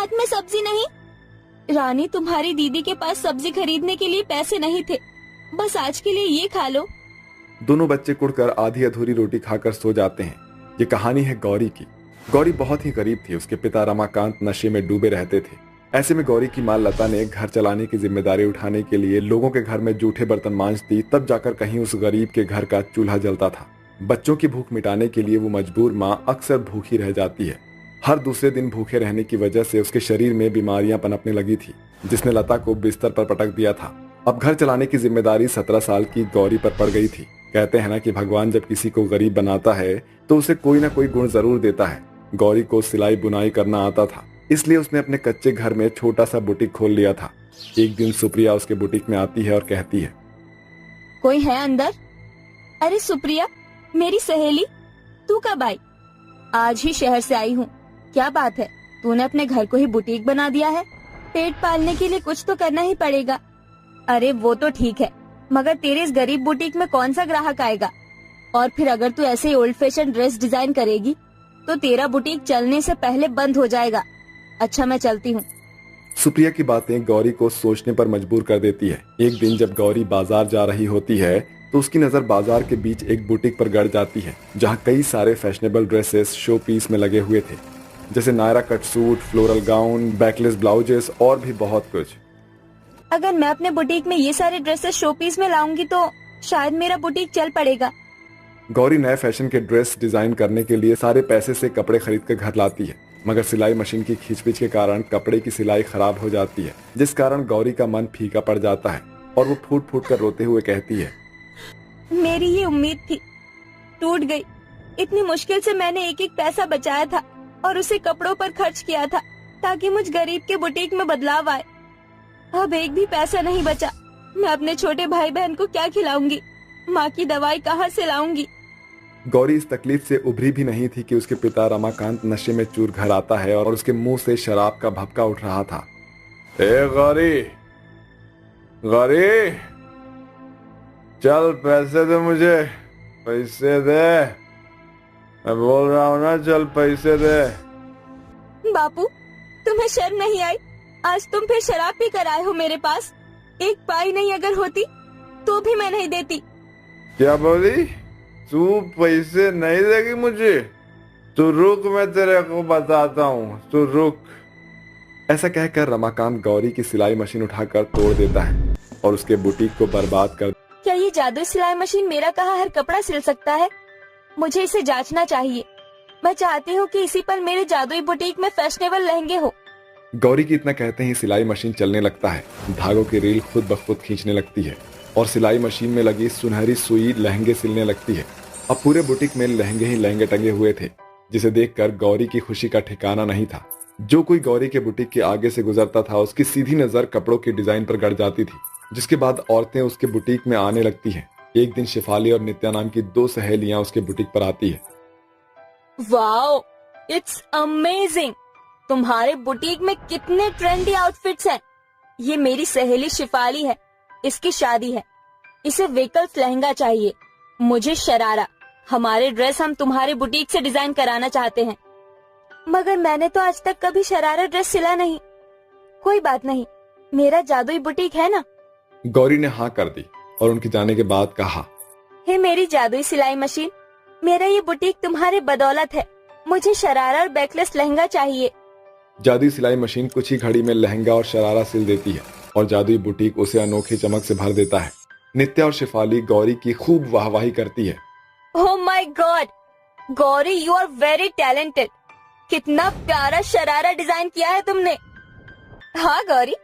हाथ में सब्जी नहीं। रानी, तुम्हारी दीदी के पास सब्जी खरीदने के लिए पैसे नहीं थे, बस आज के लिए ये खा लो। दोनों बच्चे कुड़कर आधी अधूरी रोटी खाकर सो जाते हैं। ये कहानी है गौरी की। गौरी बहुत ही गरीब थी। उसके पिता रमाकांत नशे में डूबे रहते थे। ऐसे में गौरी की मां लता ने घर चलाने की जिम्मेदारी उठाने के लिए लोगों के घर में जूठे बर्तन मांजती, तब जाकर कहीं उस गरीब के घर का चूल्हा जलता था। बच्चों की भूख मिटाने के लिए वो मजबूर माँ अक्सर भूखी रह जाती है। हर दूसरे दिन भूखे रहने की वजह से उसके शरीर में बीमारियां पनपने लगी थी, जिसने लता को बिस्तर पर पटक दिया था। अब घर चलाने की जिम्मेदारी 17 साल की गौरी पर पड़ गई थी। कहते हैं ना कि भगवान जब किसी को गरीब बनाता है तो उसे कोई ना कोई गुण जरूर देता है। गौरी को सिलाई बुनाई करना आता था, इसलिए उसने अपने कच्चे घर में छोटा सा बुटीक खोल लिया था। एक दिन सुप्रिया उसके बुटीक में आती है और कहती है, कोई है अंदर? अरे सुप्रिया, मेरी सहेली, तू कब आई? आज ही शहर से आई हूँ। क्या बात है, तूने अपने घर को ही बुटीक बना दिया है? पेट पालने के लिए कुछ तो करना ही पड़ेगा। अरे वो तो ठीक है, मगर तेरे इस गरीब बुटीक में कौन सा ग्राहक आएगा? और फिर अगर तू ऐसे ही ओल्ड फैशन ड्रेस डिजाइन करेगी तो तेरा बुटीक चलने से पहले बंद हो जाएगा। अच्छा, मैं चलती हूँ। सुप्रिया की बातें गौरी को सोचने पर मजबूर कर देती है। एक दिन जब गौरी बाजार जा रही होती है तो उसकी नजर बाजार के बीच एक बुटीक पर गड़ जाती है, जहाँ कई सारे फैशनेबल ड्रेसेस शो पीस में लगे हुए थे, जैसे Naira cut suit, floral gown, backless blouses और भी बहुत कुछ। अगर मैं अपने बुटीक में ये सारे ड्रेसेस शो पीस में लाऊंगी तो शायद मेरा बुटीक चल पड़ेगा। गौरी नए फैशन के ड्रेस डिजाइन करने के लिए सारे पैसे से कपड़े खरीद कर घर लाती है, मगर सिलाई मशीन की खींचपीच के कारण कपड़े की सिलाई खराब हो जाती है, जिस कारण गौरी का मन फीका पड़ जाता है और वो फूट फूट कर रोते हुए कहती है, मेरी ये उम्मीद थी, टूट गई। इतनी मुश्किल से मैंने एक एक पैसा बचाया था और उसे कपड़ों पर खर्च किया था ताकि मुझ गरीब के बुटीक में बदलाव आए। अब एक भी पैसा नहीं बचा। मैं अपने छोटे भाई बहन को क्या खिलाऊंगी? माँ की दवाई कहाँ से लाऊंगी? गौरी इस तकलीफ से उभरी भी नहीं थी कि उसके पिता रमाकांत नशे में चूर घर आता है और उसके मुंह से शराब का भभका उठ रहा था। ए गौरी, गौरी, चल पैसे दे मुझे, पैसे दे, मैं बोल रहा हूँ ना, चल पैसे दे। बापू, तुम्हें शर्म नहीं आई? आज तुम फिर शराब पी कर आए हो मेरे पास। एक पाई नहीं अगर होती तो भी मैं नहीं देती। क्या बोली? तू पैसे नहीं देगी मुझे? तू रुक, मैं तेरे को बताता हूँ, तू रुक। ऐसा कहकर रमाकांत गौरी की सिलाई मशीन उठाकर तोड़ देता है और उसके बुटीक को बर्बाद कर। क्या ये जादुई सिलाई मशीन मेरा कहा हर कपड़ा सिल सकता है? मुझे इसे जांचना चाहिए। मैं चाहती हूँ कि इसी पर मेरे जादुई बुटीक में फैशनेबल लहंगे हो। गौरी की इतना कहते ही सिलाई मशीन चलने लगता है। धागों की रील खुद ब खुद खींचने लगती है और सिलाई मशीन में लगी सुनहरी सुई लहंगे सिलने लगती है। अब पूरे बुटीक में लहंगे ही लहंगे टंगे हुए थे, जिसे देखकर गौरी की खुशी का ठिकाना नहीं था। जो कोई गौरी के बुटीक के आगे से गुजरता था उसकी सीधी नजर कपड़ों की डिजाइन पर गड़ जाती थी, जिसके बाद औरतें उसके बुटीक में आने लगती हैं। एक दिन शिफाली और नित्या नाम की 2 सहेलियां उसके बुटीक पर आती है। Wow, it's amazing! तुम्हारे बुटीक में कितने ट्रेंडी आउटफिट्स हैं। ये मेरी सहेली शिफाली है, इसकी शादी है, इसे वेकल्स लहंगा चाहिए। मुझे शरारा। हमारे ड्रेस हम तुम्हारे बुटीक से डिजाइन कराना चाहते हैं। मगर मैंने तो आज तक कभी शरारा ड्रेस सिला नहीं। कोई बात नहीं, मेरा जादुई बुटीक है ना। गौरी ने हाँ कर दी और उनके जाने के बाद कहा, हे मेरी जादुई सिलाई मशीन, मेरा ये बुटीक तुम्हारे बदौलत है। मुझे शरारा और बैकलेस लहंगा चाहिए। जादुई सिलाई मशीन कुछ ही घड़ी में लहंगा और शरारा सिल देती है और जादुई बुटीक उसे अनोखी चमक से भर देता है। नित्या और शिफाली गौरी की खूब वाहवाही करती है। Oh my god, Gauri, you are very talented. कितना प्यारा शरारा डिजाइन किया है तुमने। हाँ Gauri,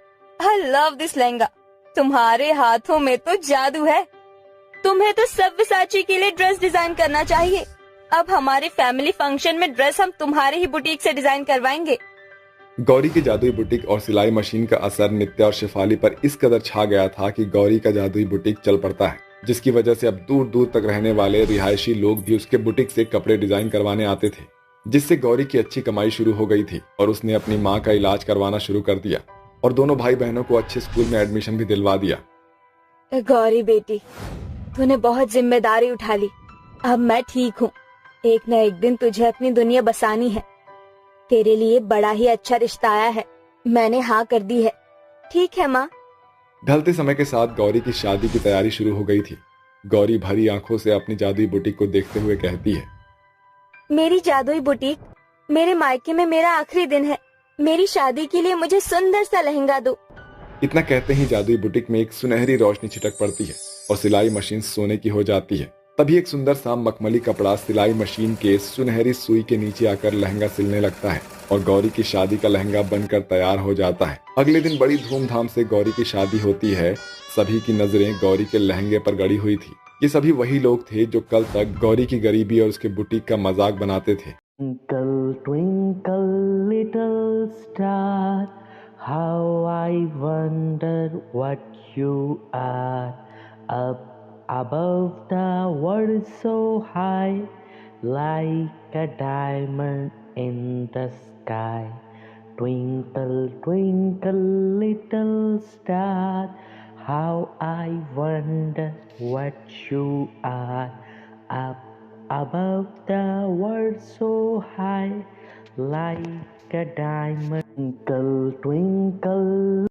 I love this lehenga. तुम्हारे हाथों में तो जादू है। तुम्हें तो सव्यसाची के लिए ड्रेस डिजाइन करना चाहिए। अब हमारे फैमिली फंक्शन में ड्रेस हम तुम्हारे ही बुटीक से डिजाइन करवाएंगे। गौरी की जादुई बुटीक और सिलाई मशीन का असर नित्या और शिफाली पर इस कदर छा गया था कि गौरी का जादुई बुटीक चल पड़ता है, जिसकी वजह से अब दूर दूर तक रहने वाले रिहायशी लोग भी उसके बुटीक से कपड़े डिजाइन करवाने आते थे, जिससे गौरी की अच्छी कमाई शुरू हो गई थी और उसने अपनी माँ का इलाज करवाना शुरू कर दिया और दोनों भाई बहनों को अच्छे स्कूल में एडमिशन भी दिलवा दिया। गौरी बेटी, तूने बहुत जिम्मेदारी उठा ली। अब मैं ठीक हूँ। एक न एक दिन तुझे अपनी दुनिया बसानी है। तेरे लिए बड़ा ही अच्छा रिश्ता आया है, मैंने हाँ कर दी है। ठीक है माँ। ढलते समय के साथ गौरी की शादी की तैयारी शुरू हो गई थी। गौरी भरी आंखों से अपनी जादुई बुटीक को देखते हुए कहती है, मेरी जादुई बुटीक, मेरे मायके में मेरा आखिरी दिन है, मेरी शादी के लिए मुझे सुंदर सा लहंगा दो। इतना कहते ही जादुई बुटीक में एक सुनहरी रोशनी छिटक पड़ती है और सिलाई मशीन सोने की हो जाती है। तभी एक सुंदर सा मखमली कपड़ा सिलाई मशीन के सुनहरी सुई के नीचे आकर लहंगा सिलने लगता है और गौरी की शादी का लहंगा बनकर तैयार हो जाता है। अगले दिन बड़ी धूमधाम से गौरी की शादी होती है। सभी की नजरें गौरी के लहंगे पर गड़ी हुई थी। ये सभी वही लोग थे जो कल तक गौरी की गरीबी और उसके बुटीक का मजाक बनाते थे। Twinkle, twinkle, little star, how I wonder what you are. Up above the world so high, like a diamond in the sky. Twinkle, twinkle, little star, how I wonder what you are. Up above the world so high, like a diamond. Twinkle, twinkle.